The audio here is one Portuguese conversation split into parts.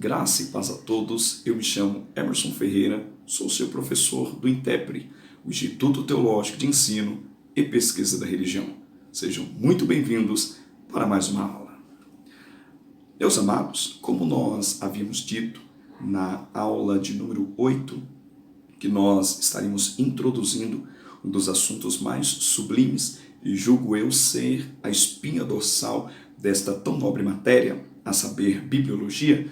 Graça e paz a todos, eu me chamo Emerson Ferreira, sou seu professor do INTEPRE, o Instituto Teológico de Ensino e Pesquisa da Religião. Sejam muito bem-vindos para mais uma aula. Meus amados, como nós havíamos dito na aula de número 8, que nós estaríamos introduzindo um dos assuntos mais sublimes e julgo eu ser a espinha dorsal desta tão nobre matéria, a saber, bibliologia.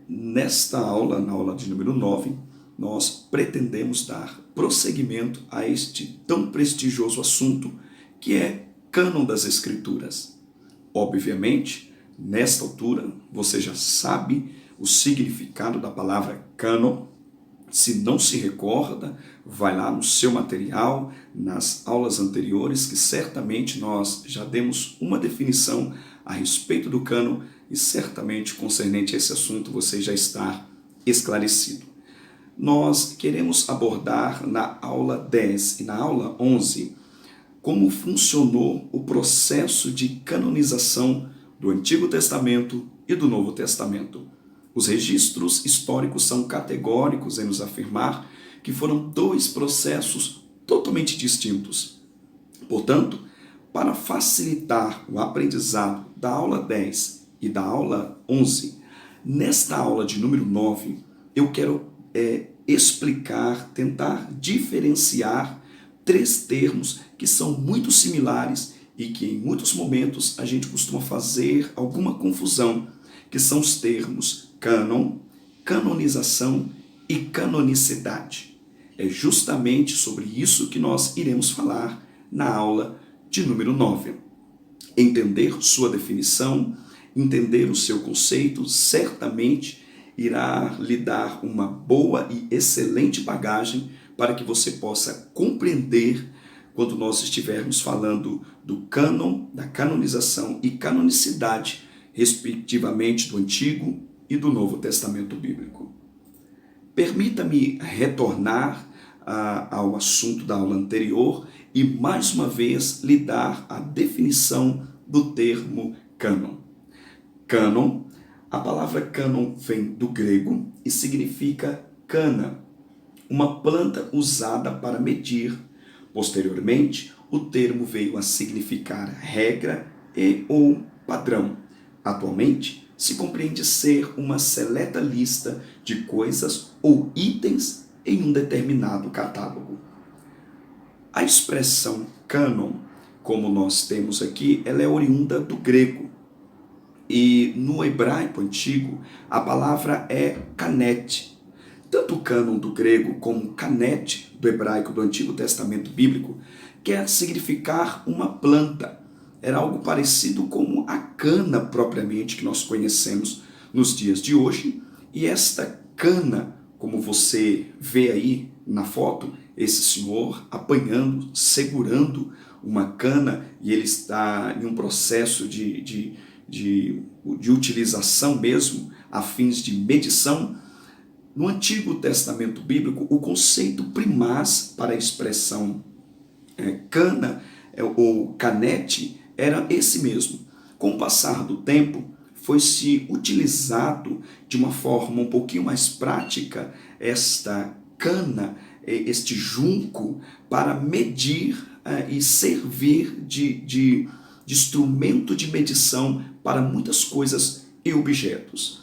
Nesta aula, na aula de número 9, nós pretendemos dar prosseguimento a este tão prestigioso assunto que é cânon das Escrituras. Obviamente, nesta altura, você já sabe o significado da palavra cânon. Se não se recorda, vai lá no seu material, nas aulas anteriores, que certamente nós já demos uma definição a respeito do cânon e certamente concernente a esse assunto você já está esclarecido. Nós queremos abordar na aula 10 e na aula 11 como funcionou o processo de canonização do Antigo Testamento e do Novo Testamento. Os registros históricos são categóricos em nos afirmar que foram dois processos totalmente distintos. Portanto, para facilitar o aprendizado da aula 10 e da aula 11, nesta aula de número 9, eu quero explicar, tentar diferenciar três termos que são muito similares e que em muitos momentos a gente costuma fazer alguma confusão, que são os termos cânon, canonização e canonicidade. É justamente sobre isso que nós iremos falar na aula de número 9. Entender sua definição, entender o seu conceito, certamente irá lhe dar uma boa e excelente bagagem para que você possa compreender quando nós estivermos falando do cânon, da canonização e canonicidade, respectivamente do Antigo e do Novo Testamento Bíblico. Permita-me retornar ao assunto da aula anterior e mais uma vez lhe dar a definição do termo cânon. Cânon, a palavra cânon vem do grego e significa cana, uma planta usada para medir. Posteriormente, o termo veio a significar regra e ou padrão. Atualmente, se compreende ser uma seleta lista de coisas ou itens em um determinado catálogo. A expressão cânon, como nós temos aqui, ela é oriunda do grego. E no hebraico antigo, a palavra é canet. Tanto o cânon do grego como canet do hebraico do Antigo Testamento Bíblico quer significar uma planta. Era algo parecido com a cana propriamente que nós conhecemos nos dias de hoje. E esta cana, como você vê aí na foto, esse senhor apanhando, segurando uma cana, e ele está em um processo de utilização mesmo, a fins de medição. No Antigo Testamento Bíblico, o conceito primaz para a expressão cana ou canete era esse mesmo. Com o passar do tempo, foi-se utilizado de uma forma um pouquinho mais prática esta cana, este junco, para medir e servir de instrumento de medição para muitas coisas e objetos.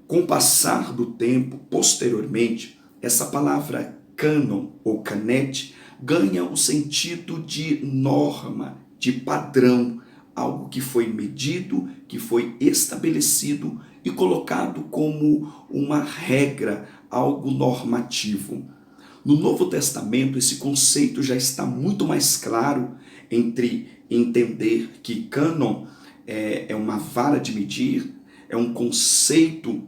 Com o passar do tempo, posteriormente, essa palavra cânon ou canete ganha o sentido de norma, de padrão, algo que foi medido, que foi estabelecido e colocado como uma regra, algo normativo. No Novo Testamento, esse conceito já está muito mais claro entre entender que cânon é uma vara de medir, é um conceito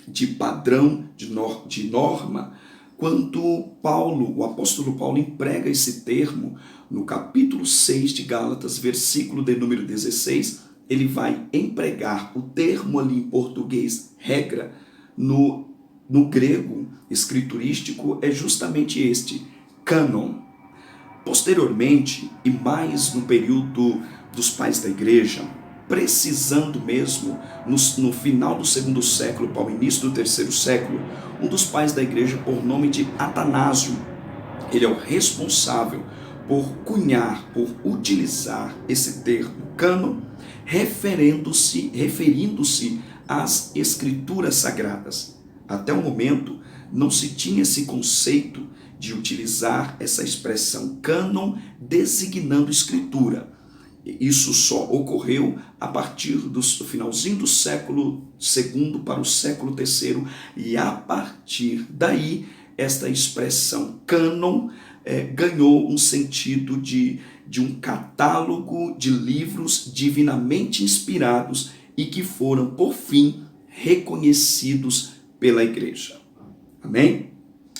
de padrão, de norma, quando Paulo, o apóstolo Paulo, emprega esse termo no capítulo 6 de Gálatas, versículo de número 16, ele vai empregar o termo ali em português, regra, no grego escriturístico é justamente este, cânon. Posteriormente, e mais no período dos pais da igreja, precisando mesmo, no final do segundo século para o início do terceiro século, um dos pais da igreja, por nome de Atanásio, ele é o responsável por cunhar, por utilizar esse termo cânon, referindo-se às escrituras sagradas. Até o momento, não se tinha esse conceito de utilizar essa expressão cânon designando escritura. Isso só ocorreu a partir do finalzinho do século II para o século III, e a partir daí esta expressão cânon ganhou um sentido de um catálogo de livros divinamente inspirados e que foram, por fim, reconhecidos pela igreja. Amém?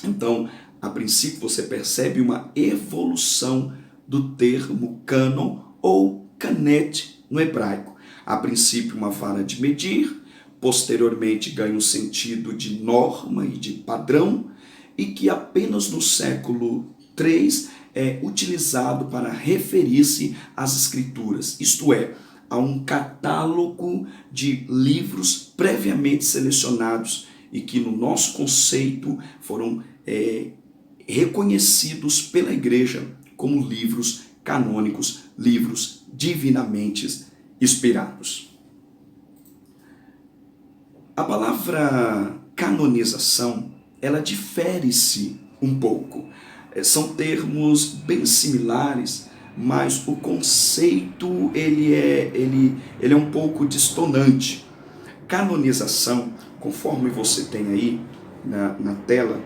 Então, a princípio você percebe uma evolução do termo cânon ou canet no hebraico. A princípio uma vara de medir, posteriormente ganha um sentido de norma e de padrão, e que apenas no século III é utilizado para referir-se às escrituras, isto é, a um catálogo de livros previamente selecionados e que no nosso conceito foram reconhecidos pela igreja como livros canônicos, livros divinamente inspirados. A palavra canonização, ela difere-se um pouco. São termos bem similares, mas o conceito ele é um pouco distonante. Canonização, conforme você tem aí na tela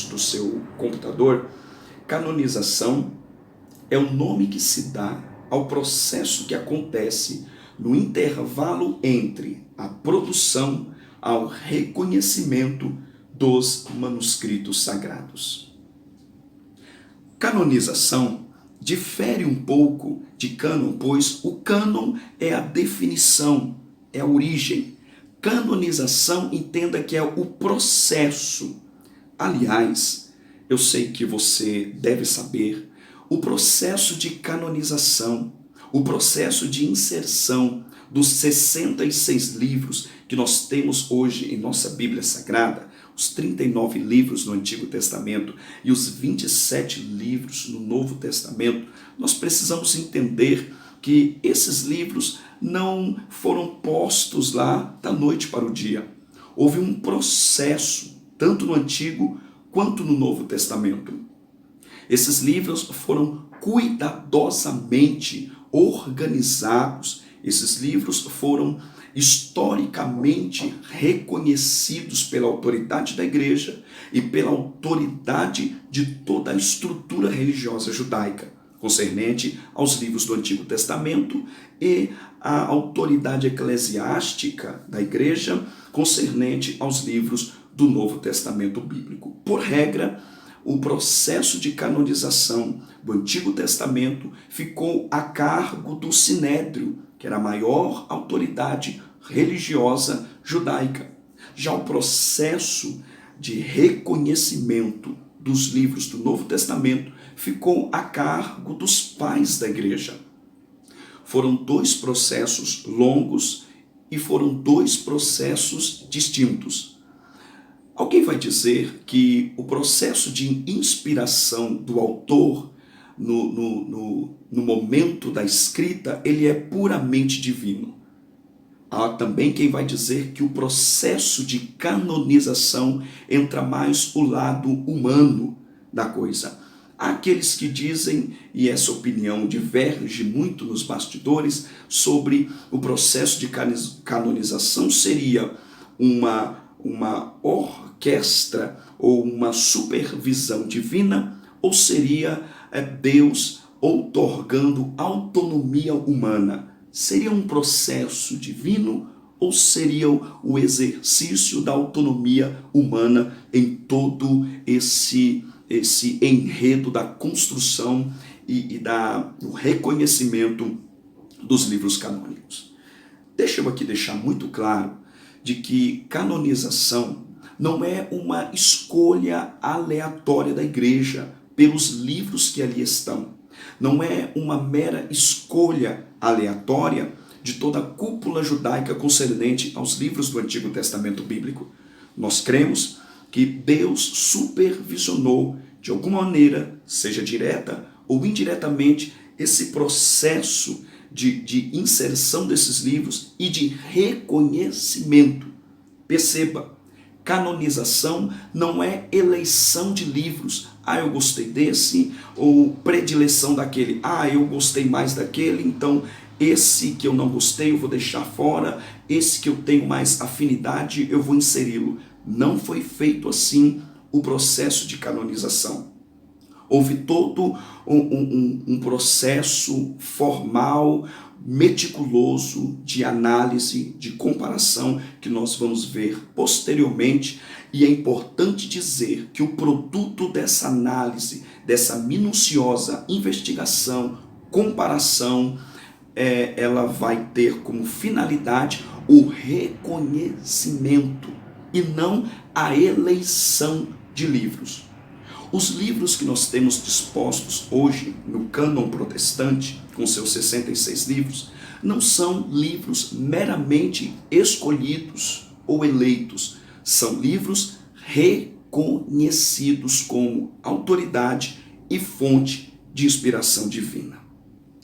do seu computador, canonização é o nome que se dá ao processo que acontece no intervalo entre a produção ao reconhecimento dos manuscritos sagrados. Canonização difere um pouco de cânon, pois o cânon é a definição, é a origem. Canonização, entenda que é o processo. Aliás, eu sei que você deve saber, o processo de canonização, o processo de inserção dos 66 livros que nós temos hoje em nossa Bíblia Sagrada, os 39 livros no Antigo Testamento e os 27 livros no Novo Testamento, nós precisamos entender que esses livros não foram postos lá da noite para o dia. Houve um processo, tanto no Antigo quanto no Novo Testamento. Esses livros foram cuidadosamente organizados, esses livros foram historicamente reconhecidos pela autoridade da igreja e pela autoridade de toda a estrutura religiosa judaica, concernente aos livros do Antigo Testamento, e a autoridade eclesiástica da igreja, concernente aos livros do Novo Testamento bíblico. Por regra, o processo de canonização do Antigo Testamento ficou a cargo do Sinédrio, que era a maior autoridade religiosa judaica. Já o processo de reconhecimento dos livros do Novo Testamento ficou a cargo dos pais da igreja. Foram dois processos longos e foram dois processos distintos. Alguém vai dizer que o processo de inspiração do autor no momento da escrita, ele é puramente divino. Há também quem vai dizer que o processo de canonização entra mais o lado humano da coisa. Há aqueles que dizem, e essa opinião diverge muito nos bastidores, sobre o processo de canonização seria uma orquestra ou uma supervisão divina, ou seria Deus outorgando autonomia humana. Seria um processo divino ou seria o exercício da autonomia humana em todo esse enredo da construção e do reconhecimento dos livros canônicos? Deixa eu aqui deixar muito claro de que canonização não é uma escolha aleatória da igreja pelos livros que ali estão. Não é uma mera escolha aleatória de toda a cúpula judaica concernente aos livros do Antigo Testamento Bíblico. Nós cremos que Deus supervisionou, de alguma maneira, seja direta ou indiretamente, esse processo de inserção desses livros e de reconhecimento. Perceba, canonização não é eleição de livros. Eu gostei desse, ou predileção daquele. Eu gostei mais daquele, então esse que eu não gostei eu vou deixar fora, esse que eu tenho mais afinidade eu vou inseri-lo. Não foi feito assim o processo de canonização. Houve todo um processo formal, meticuloso de análise, de comparação, que nós vamos ver posteriormente. E é importante dizer que o produto dessa análise, dessa minuciosa investigação, comparação, ela vai ter como finalidade o reconhecimento e não a eleição de livros. Os livros que nós temos dispostos hoje no cânon protestante, com seus 66 livros, não são livros meramente escolhidos ou eleitos. São livros reconhecidos como autoridade e fonte de inspiração divina.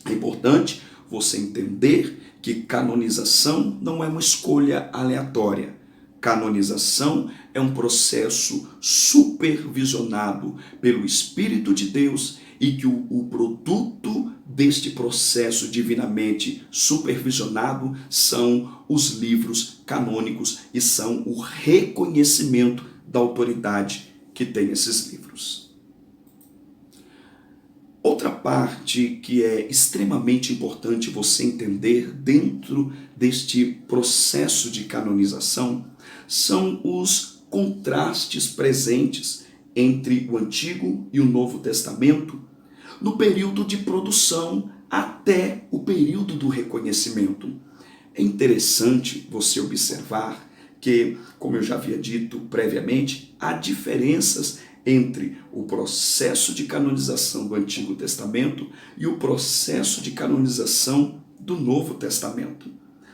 É importante você entender que canonização não é uma escolha aleatória. Canonização é um processo supervisionado pelo Espírito de Deus e que o produto deste processo divinamente supervisionado são os livros canônicos e são o reconhecimento da autoridade que tem esses livros. Outra parte que é extremamente importante você entender dentro deste processo de canonização são os contrastes presentes entre o Antigo e o Novo Testamento no período de produção até o período do reconhecimento. É interessante você observar que, como eu já havia dito previamente, há diferenças entre o processo de canonização do Antigo Testamento e o processo de canonização do Novo Testamento.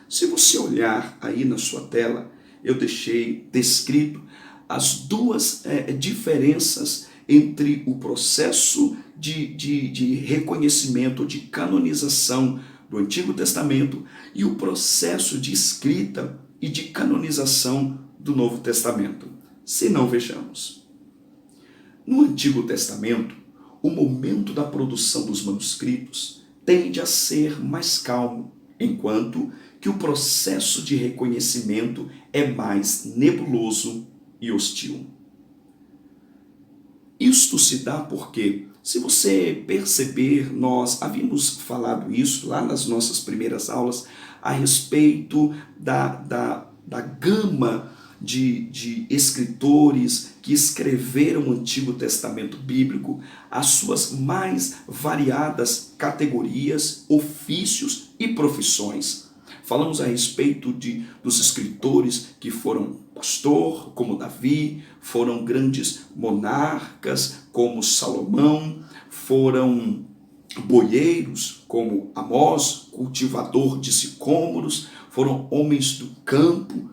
Se você olhar aí na sua tela, eu deixei descrito as duas diferenças entre o processo de reconhecimento, de canonização do Antigo Testamento e o processo de escrita e de canonização do Novo Testamento. Se não, vejamos. No Antigo Testamento, o momento da produção dos manuscritos tende a ser mais calmo, enquanto que o processo de reconhecimento é mais nebuloso e hostil. Isto se dá porque, se você perceber, nós havíamos falado isso lá nas nossas primeiras aulas a respeito da gama de escritores que escreveram o Antigo Testamento Bíblico, as suas mais variadas categorias, ofícios e profissões. Falamos a respeito dos escritores que foram pastor, como Davi, foram grandes monarcas, como Salomão, foram boieiros, como Amós, cultivador de sicômoros, foram homens do campo,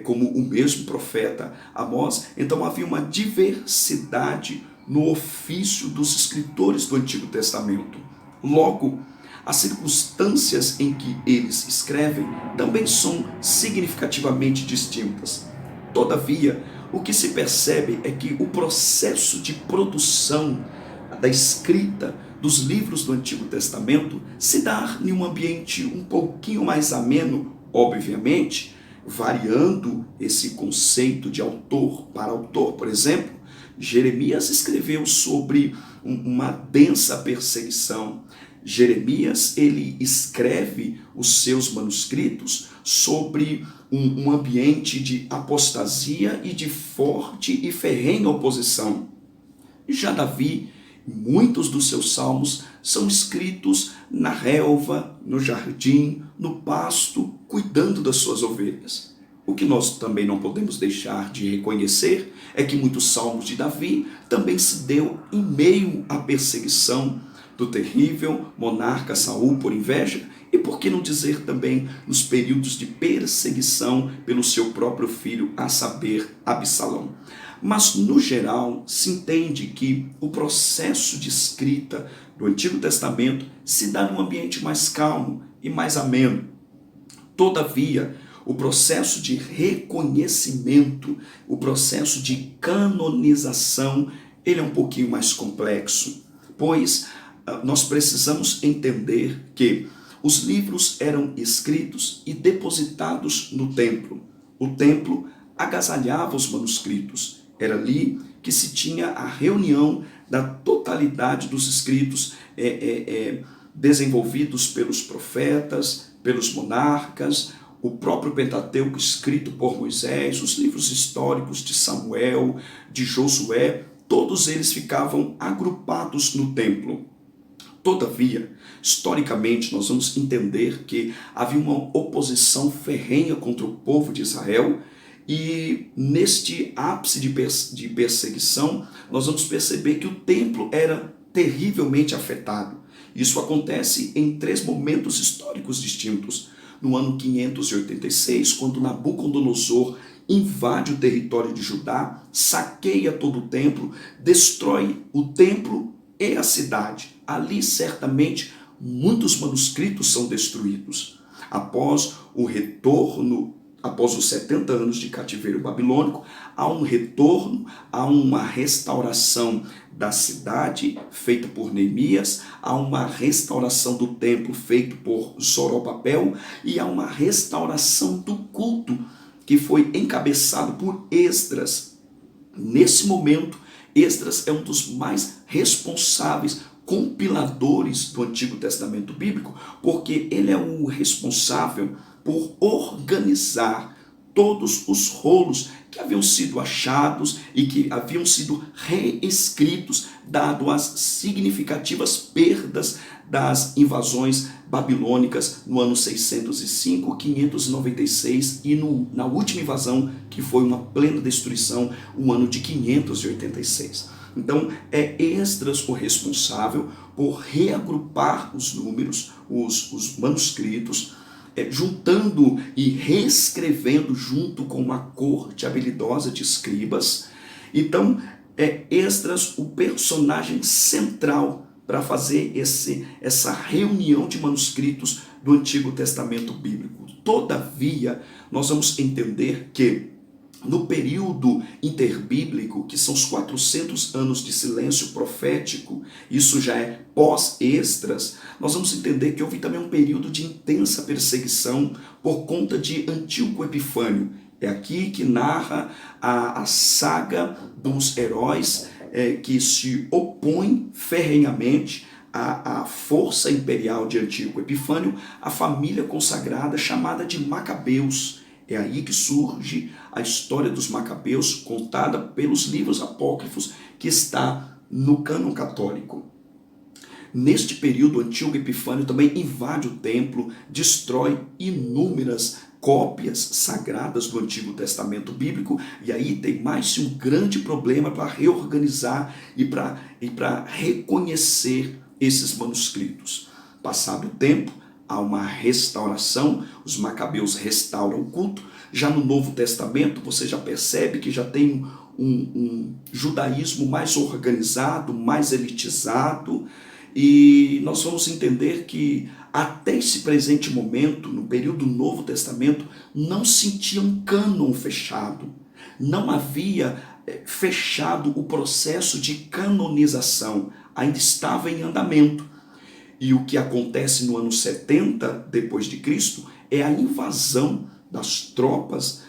como o mesmo profeta Amós. Então havia uma diversidade no ofício dos escritores do Antigo Testamento. Logo, as circunstâncias em que eles escrevem também são significativamente distintas. Todavia, o que se percebe é que o processo de produção da escrita dos livros do Antigo Testamento se dá em um ambiente um pouquinho mais ameno, obviamente, variando esse conceito de autor para autor. Por exemplo, Jeremias escreveu sobre uma densa perseguição. Jeremias, ele escreve os seus manuscritos sobre um ambiente de apostasia e de forte e ferrenha oposição. Já Davi, muitos dos seus salmos são escritos na relva, no jardim, no pasto, cuidando das suas ovelhas. O que nós também não podemos deixar de reconhecer é que muitos salmos de Davi também se deu em meio à perseguição, do terrível monarca Saul por inveja, e por que não dizer também nos períodos de perseguição pelo seu próprio filho, a saber, Absalão. Mas, no geral, se entende que o processo de escrita do Antigo Testamento se dá num ambiente mais calmo e mais ameno. Todavia, o processo de reconhecimento, o processo de canonização, ele é um pouquinho mais complexo, pois nós precisamos entender que os livros eram escritos e depositados no templo. O templo agasalhava os manuscritos. Era ali que se tinha a reunião da totalidade dos escritos desenvolvidos pelos profetas, pelos monarcas, o próprio Pentateuco escrito por Moisés, os livros históricos de Samuel, de Josué, todos eles ficavam agrupados no templo. Todavia, historicamente, nós vamos entender que havia uma oposição ferrenha contra o povo de Israel, e neste ápice de perseguição, nós vamos perceber que o templo era terrivelmente afetado. Isso acontece em 3 momentos históricos distintos. No ano 586, quando Nabucodonosor invade o território de Judá, saqueia todo o templo, destrói o templo e a cidade. Ali, certamente, muitos manuscritos são destruídos. Após os 70 anos de cativeiro babilônico, há um retorno, há uma restauração da cidade feita por Neemias, há uma restauração do templo feito por Zorobabel e há uma restauração do culto que foi encabeçado por Esdras. Nesse momento, Esdras é um dos mais responsáveis compiladores do Antigo Testamento Bíblico, porque ele é o responsável por organizar todos os rolos que haviam sido achados e que haviam sido reescritos, dado as significativas perdas das invasões babilônicas no ano 605, 596 e na última invasão, que foi uma plena destruição, o ano de 586. Então, é Esdras o responsável por reagrupar os números, os manuscritos, juntando e reescrevendo junto com uma corte habilidosa de escribas. Então, é Esdras o personagem central para fazer essa reunião de manuscritos do Antigo Testamento Bíblico. Todavia, nós vamos entender que no período interbíblico, que são os 400 anos de silêncio profético, isso já é pós-Esdras, nós vamos entender que houve também um período de intensa perseguição por conta de Antíoco Epifânio. É aqui que narra a saga dos heróis que se opõem ferrenhamente à força imperial de Antíoco Epifânio, a família consagrada chamada de Macabeus. É aí que surge a história dos Macabeus, contada pelos livros apócrifos, que está no cânon católico. Neste período, Antíoco Epifânio também invade o templo, destrói inúmeras cópias sagradas do Antigo Testamento Bíblico, e aí tem mais um grande problema para reorganizar e para reconhecer esses manuscritos. Passado o tempo, há uma restauração, os Macabeus restauram o culto. Já no Novo Testamento, você já percebe que já tem um judaísmo mais organizado, mais elitizado, e nós vamos entender que até esse presente momento, no período do Novo Testamento, não se tinha um cânon fechado, não havia fechado o processo de canonização, ainda estava em andamento. E o que acontece no ano 70 depois de Cristo é a invasão das tropas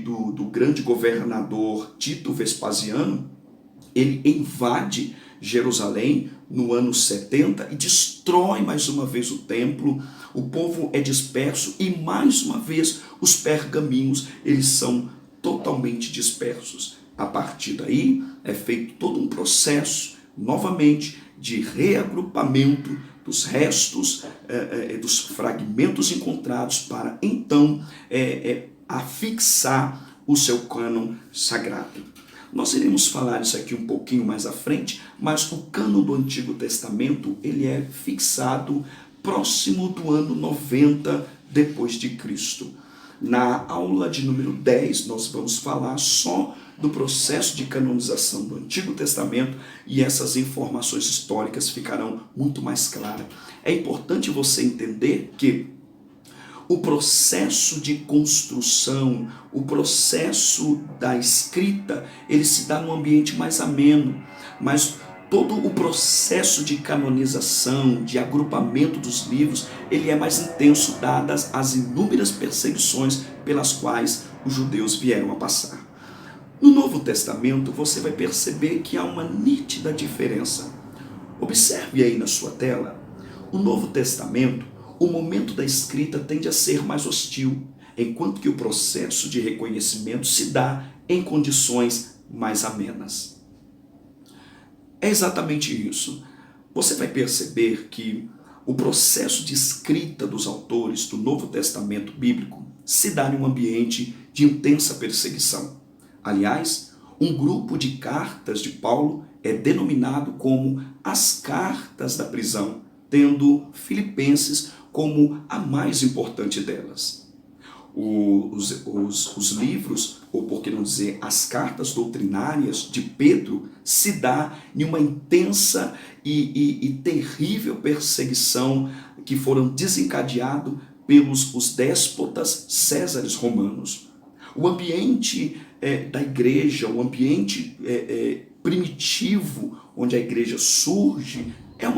do grande governador Tito Vespasiano. Ele invade Jerusalém no ano 70 e destrói mais uma vez o templo. O povo é disperso e mais uma vez os pergaminhos eles são totalmente dispersos. A partir daí é feito todo um processo novamente de reagrupamento dos restos, dos fragmentos encontrados para então afixar o seu cânon sagrado. Nós iremos falar isso aqui um pouquinho mais à frente, mas o cânon do Antigo Testamento, ele é fixado próximo do ano 90 depois de Cristo. Na aula de número 10, nós vamos falar só do processo de canonização do Antigo Testamento e essas informações históricas ficarão muito mais claras. É importante você entender que o processo de construção, o processo da escrita, ele se dá num ambiente mais ameno, mas todo o processo de canonização, de agrupamento dos livros, ele é mais intenso, dadas as inúmeras perseguições pelas quais os judeus vieram a passar. No Novo Testamento, você vai perceber que há uma nítida diferença. Observe aí na sua tela, o Novo Testamento, o momento da escrita tende a ser mais hostil, enquanto que o processo de reconhecimento se dá em condições mais amenas. É exatamente isso. Você vai perceber que o processo de escrita dos autores do Novo Testamento bíblico se dá em um ambiente de intensa perseguição. Aliás, um grupo de cartas de Paulo é denominado como as cartas da prisão, tendo Filipenses como a mais importante delas. Os livros, ou por que não dizer, as cartas doutrinárias de Pedro se dá em uma intensa e terrível perseguição que foram desencadeados pelos os déspotas Césares romanos. O ambiente da igreja, o ambiente primitivo onde a igreja surge, é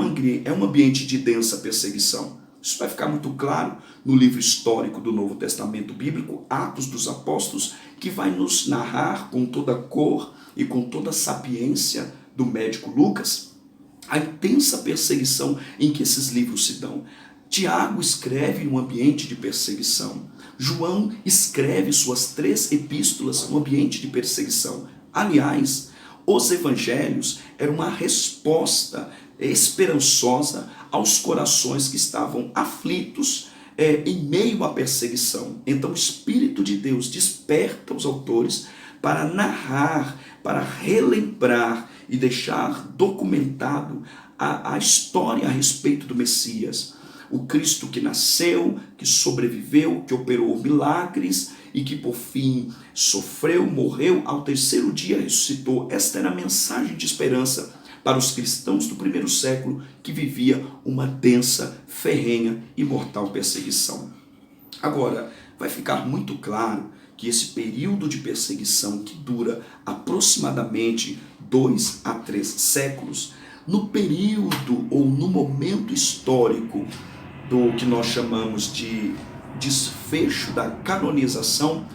um ambiente de densa perseguição. Isso vai ficar muito claro no livro histórico do Novo Testamento Bíblico, Atos dos Apóstolos, que vai nos narrar com toda a cor e com toda a sapiência do médico Lucas a intensa perseguição em que esses livros se dão. Tiago escreve num ambiente de perseguição. João escreve suas 3 epístolas num ambiente de perseguição. Aliás, os evangelhos eram uma resposta esperançosa aos corações que estavam aflitos em meio à perseguição. Então o Espírito de Deus desperta os autores para narrar, para relembrar e deixar documentado a história a respeito do Messias. O Cristo que nasceu, que sobreviveu, que operou milagres e que por fim sofreu, morreu, ao 3º dia ressuscitou. Esta era a mensagem de esperança para os cristãos do primeiro século que vivia uma densa, ferrenha e mortal perseguição. Agora, vai ficar muito claro que esse período de perseguição que dura aproximadamente 2 a 3 séculos, no período ou no momento histórico do que nós chamamos de desfecho da canonização,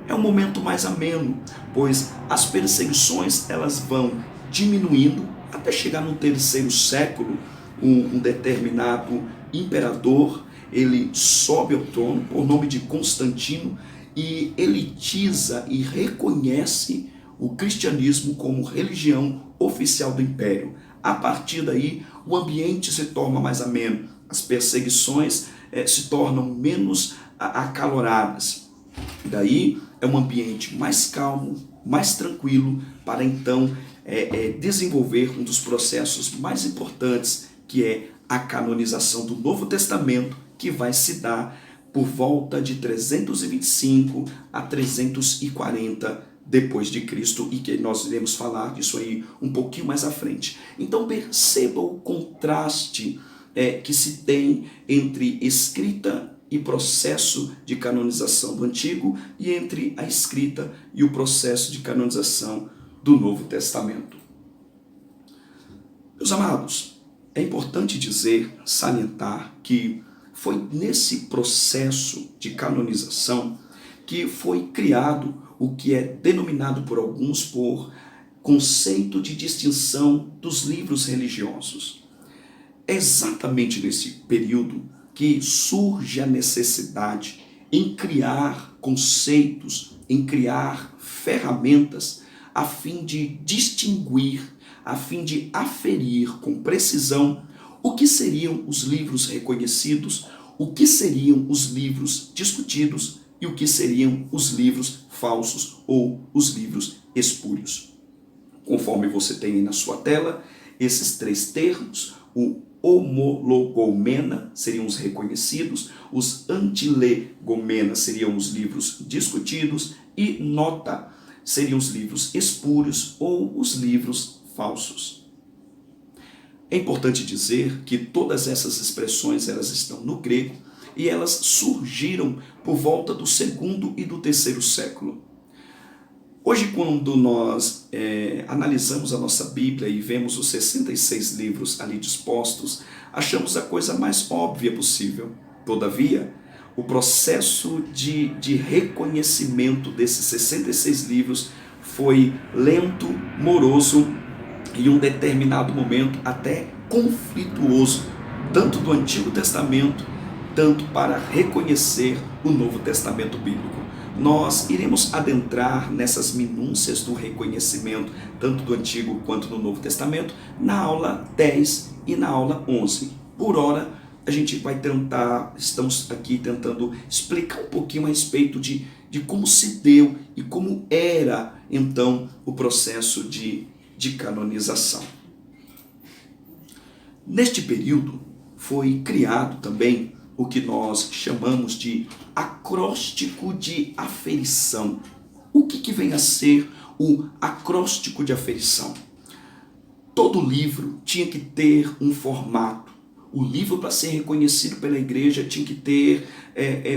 é um momento mais ameno, pois as perseguições elas vão diminuindo até chegar no 3º século. Um determinado imperador, ele sobe ao trono por nome de Constantino e elitiza e reconhece o cristianismo como religião oficial do império. A partir daí, o ambiente se torna mais ameno, as perseguições se tornam menos acaloradas. Daí é um ambiente mais calmo, mais tranquilo, para então desenvolver um dos processos mais importantes, que é a canonização do Novo Testamento, que vai se dar por volta de 325 a 340 depois de Cristo, e que nós iremos falar disso aí um pouquinho mais à frente. Então perceba o contraste que se tem entre escrita e processo de canonização do Antigo e entre a escrita e o processo de canonização do Novo Testamento. Meus amados, é importante dizer, salientar, que foi nesse processo de canonização que foi criado o que é denominado por alguns por conceito de distinção dos livros religiosos. É exatamente nesse período que surge a necessidade em criar conceitos, em criar ferramentas a fim de distinguir, a fim de aferir com precisão o que seriam os livros reconhecidos, o que seriam os livros discutidos e o que seriam os livros falsos ou os livros espúrios. Conforme você tem aí na sua tela, esses três termos, o homologomena seriam os reconhecidos, os antilegomena seriam os livros discutidos e nota seriam os livros espúrios ou os livros falsos. É importante dizer que todas essas expressões elas estão no grego e elas surgiram por volta do segundo e do terceiro século. Hoje, quando nós analisamos a nossa Bíblia e vemos os 66 livros ali dispostos, achamos a coisa mais óbvia possível. Todavia, o processo de reconhecimento desses 66 livros foi lento, moroso e em um determinado momento até conflituoso, tanto do Antigo Testamento, tanto para reconhecer o Novo Testamento bíblico. Nós iremos adentrar nessas minúcias do reconhecimento, tanto do Antigo quanto do Novo Testamento, na aula 10 e na aula 11. Por hora, a gente vai estamos aqui tentando explicar um pouquinho a respeito de como se deu e como era, então, o processo de canonização. Neste período, foi criado também o que nós chamamos de acróstico de aferição. O que vem a ser o acróstico de aferição? Todo livro tinha que ter um formato. O livro, para ser reconhecido pela igreja, tinha que ter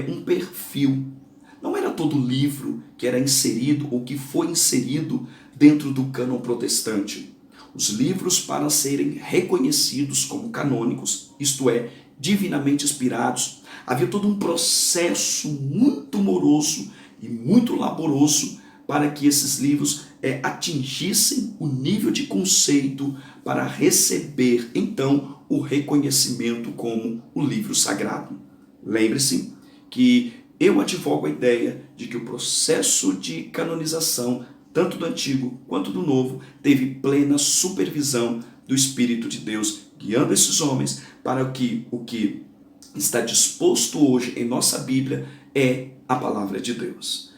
um perfil. Não era todo livro que era inserido ou que foi inserido dentro do cânon protestante. Os livros, para serem reconhecidos como canônicos, isto é, divinamente inspirados, havia todo um processo muito moroso e muito laboroso para que esses livros atingissem o nível de conceito para receber, então, o reconhecimento como o livro sagrado. Lembre-se que eu advogo a ideia de que o processo de canonização, tanto do Antigo quanto do Novo, teve plena supervisão do Espírito de Deus, guiando esses homens para que o que está disposto hoje em nossa Bíblia é a palavra de Deus.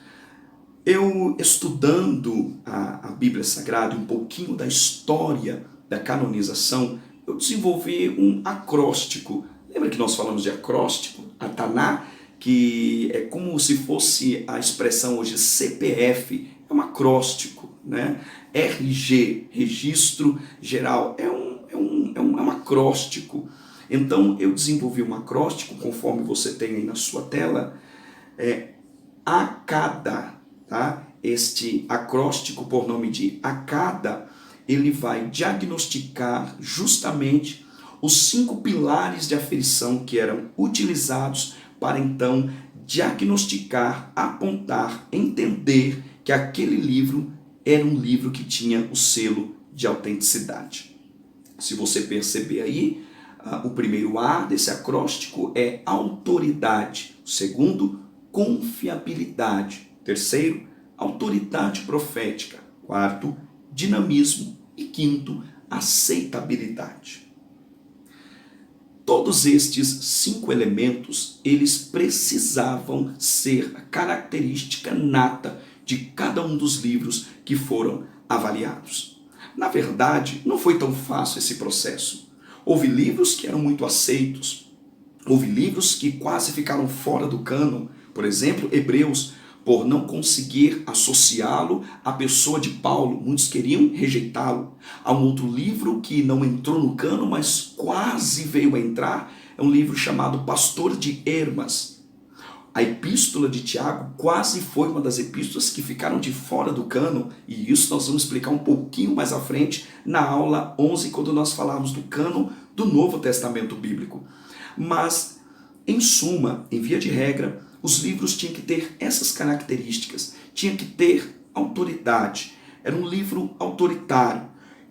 Eu, estudando a Bíblia Sagrada, um pouquinho da história da canonização, eu desenvolvi um acróstico. Lembra que nós falamos de acróstico? A Taná, que é como se fosse a expressão hoje CPF, é um acróstico, né? RG, Registro Geral, é um acróstico. Então eu desenvolvi um acróstico, conforme você tem aí na sua tela, ACADA, tá? Este acróstico, por nome de ACADA, ele vai diagnosticar justamente os 5 pilares de aferição que eram utilizados para então diagnosticar, apontar, entender que aquele livro era um livro que tinha o selo de autenticidade. Se você perceber aí, o primeiro A desse acróstico é autoridade. O segundo, confiabilidade. Terceiro, autoridade profética. Quarto, dinamismo. E quinto, aceitabilidade. Todos estes 5 elementos, eles precisavam ser a característica nata de cada um dos livros que foram avaliados. Na verdade, não foi tão fácil esse processo. Houve livros que eram muito aceitos, houve livros que quase ficaram fora do cânon, por exemplo, Hebreus, por não conseguir associá-lo à pessoa de Paulo, muitos queriam rejeitá-lo. Há um outro livro que não entrou no cânon, mas quase veio a entrar, é um livro chamado Pastor de Hermas. A epístola de Tiago quase foi uma das epístolas que ficaram de fora do cânon, e isso nós vamos explicar um pouquinho mais à frente na aula 11, quando nós falarmos do cânon do Novo Testamento Bíblico. Mas, em suma, em via de regra, os livros tinham que ter essas características, tinha que ter autoridade, era um livro autoritário.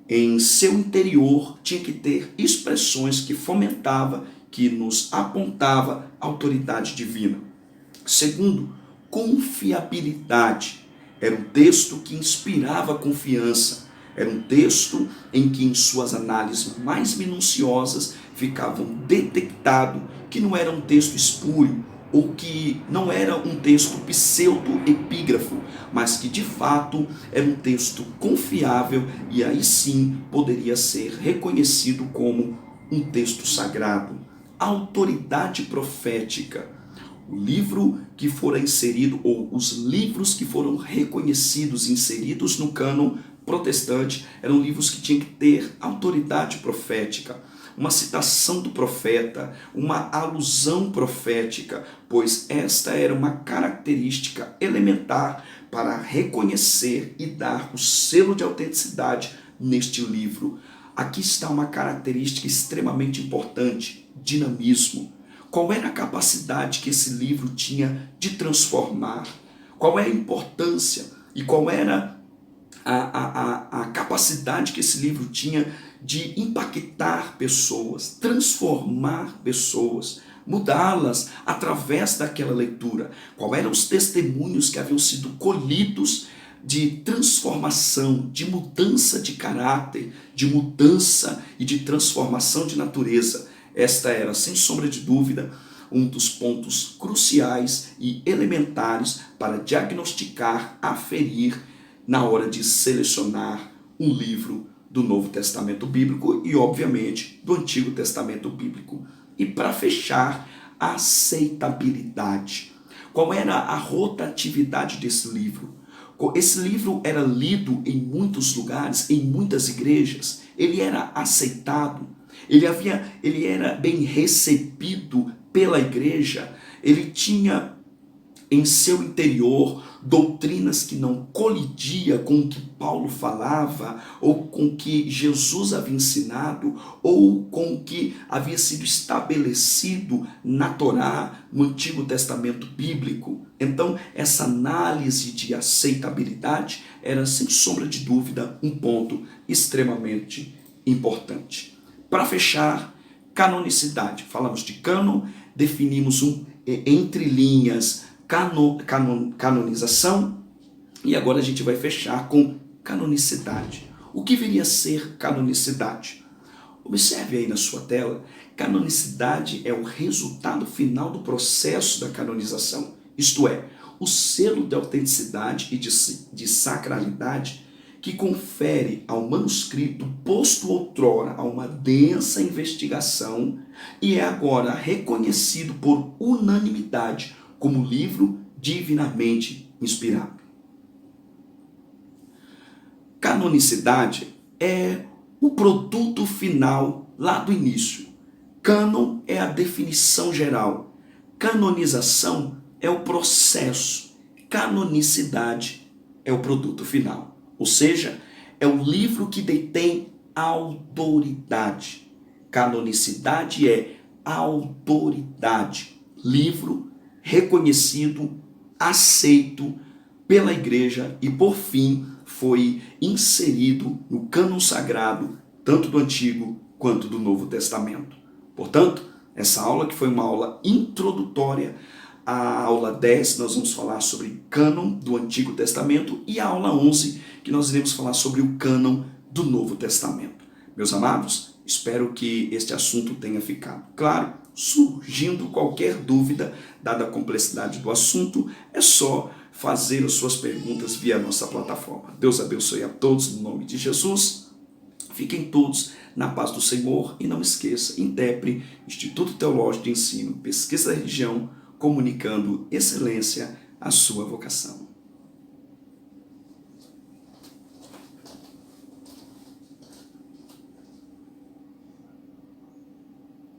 Em seu interior tinha que ter expressões que fomentava, que nos apontava a autoridade divina. Segundo, confiabilidade. Era um texto que inspirava confiança. Era um texto em que, em suas análises mais minuciosas, ficavam detectado que não era um texto espúrio ou que não era um texto pseudo-epígrafo, mas que de fato era um texto confiável e aí sim poderia ser reconhecido como um texto sagrado. A autoridade profética. O livro que fora inserido, ou os livros que foram reconhecidos, inseridos no cânon protestante, eram livros que tinham que ter autoridade profética, uma citação do profeta, uma alusão profética, pois esta era uma característica elementar para reconhecer e dar o selo de autenticidade neste livro. Aqui está uma característica extremamente importante: dinamismo. Qual era a capacidade que esse livro tinha de transformar? Qual é a importância e qual era a capacidade que esse livro tinha de impactar pessoas, transformar pessoas, mudá-las através daquela leitura? Qual eram os testemunhos que haviam sido colhidos de transformação, de mudança de caráter, de mudança e de transformação de natureza? Esta era, sem sombra de dúvida, um dos pontos cruciais e elementares para diagnosticar, aferir, na hora de selecionar um livro do Novo Testamento Bíblico e, obviamente, do Antigo Testamento Bíblico. E para fechar, a aceitabilidade. Qual era a rotatividade desse livro? Esse livro era lido em muitos lugares, em muitas igrejas, ele era aceitado, ele era bem recebido pela igreja, ele tinha em seu interior doutrinas que não colidia com o que Paulo falava, ou com o que Jesus havia ensinado, ou com o que havia sido estabelecido na Torá, no Antigo Testamento Bíblico. Então, essa análise de aceitabilidade era, sem sombra de dúvida, um ponto extremamente importante. Para fechar, canonicidade. Falamos de cânon, definimos entre linhas canonização, e agora a gente vai fechar com canonicidade. O que viria a ser canonicidade? Observe aí na sua tela, canonicidade é o resultado final do processo da canonização, isto é, o selo de autenticidade e de sacralidade que confere ao manuscrito, posto outrora a uma densa investigação, e é agora reconhecido por unanimidade como livro divinamente inspirado. Canonicidade é o produto final lá do início. Cânon é a definição geral. Canonização é o processo. Canonicidade é o produto final. Ou seja, é o livro que detém autoridade. Canonicidade é autoridade. Livro reconhecido, aceito pela igreja e, por fim, foi inserido no cânon sagrado, tanto do Antigo quanto do Novo Testamento. Portanto, essa aula, que foi uma aula introdutória, a aula 10 nós vamos falar sobre cânon do Antigo Testamento, e a aula 11 que nós iremos falar sobre o cânon do Novo Testamento. Meus amados, espero que este assunto tenha ficado claro. Surgindo qualquer dúvida, dada a complexidade do assunto, é só fazer as suas perguntas via nossa plataforma. Deus abençoe a todos no nome de Jesus. Fiquem todos na paz do Senhor e não esqueça, INTEPRE, Instituto Teológico de Ensino, Pesquisa da Religião, comunicando excelência à sua vocação.